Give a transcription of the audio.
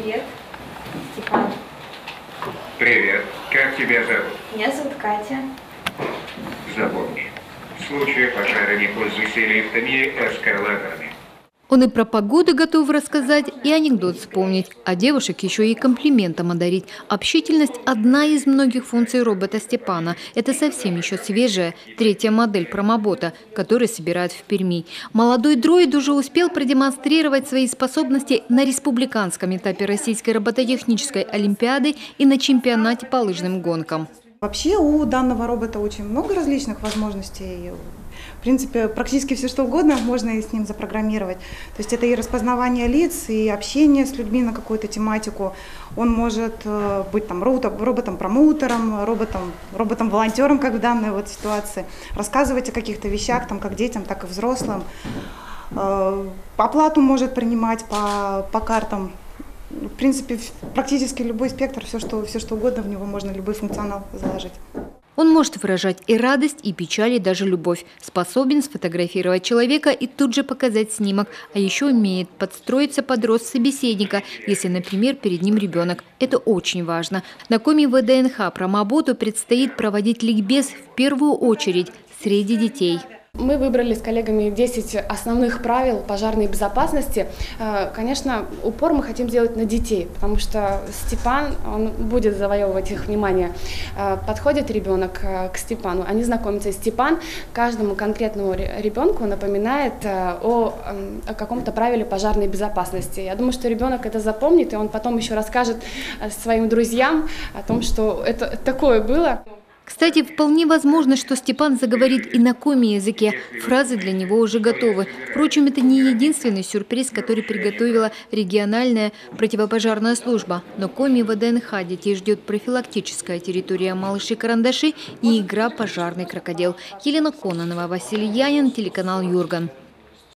Привет, Степан. Привет. Как тебя зовут? Меня зовут Катя. Запомни. В случае пожара не пользуйся лифтами и эскалаторами. Он и про погоду готов рассказать, и анекдот вспомнить, а девушек еще и комплиментом одарить. Общительность – одна из многих функций робота Степана. Это совсем еще свежая, третья модель промобота, который собирают в Перми. Молодой дроид уже успел продемонстрировать свои способности на республиканском этапе Российской робототехнической олимпиады и на чемпионате по лыжным гонкам. Вообще у данного робота очень много различных возможностей. В принципе, практически все что угодно можно с ним запрограммировать. То есть это и распознавание лиц, и общение с людьми на какую-то тематику. Он может быть там роботом-промоутером, роботом-волонтером, как в данной вот ситуации. Рассказывать о каких-то вещах, там, как детям, так и взрослым. Оплату может принимать по картам. В принципе, практически любой спектр, все что угодно в него можно, любой функционал заложить. Он может выражать и радость, и печаль, и даже любовь. Способен сфотографировать человека и тут же показать снимок. А еще умеет подстроиться под рост собеседника, если, например, перед ним ребенок. Это очень важно. На коме ВДНХ промоботу предстоит проводить ликбез в первую очередь среди детей. Мы выбрали с коллегами 10 основных правил пожарной безопасности. Конечно, упор мы хотим сделать на детей, потому что Степан, он будет завоевывать их внимание. Подходит ребенок к Степану, они знакомятся, и Степан каждому конкретному ребенку напоминает о каком-то правиле пожарной безопасности. Я думаю, что ребенок это запомнит, и он потом еще расскажет своим друзьям о том, что это такое было. Кстати, вполне возможно, что Степан заговорит и на коми-языке. Фразы для него уже готовы. Впрочем, это не единственный сюрприз, который приготовила региональная противопожарная служба. Но коми ВДНХ детей ждет профилактическая территория «Малыши-карандаши» и игра «Пожарный крокодил». Елена Кононова, Василий Янин, телеканал «Юрган».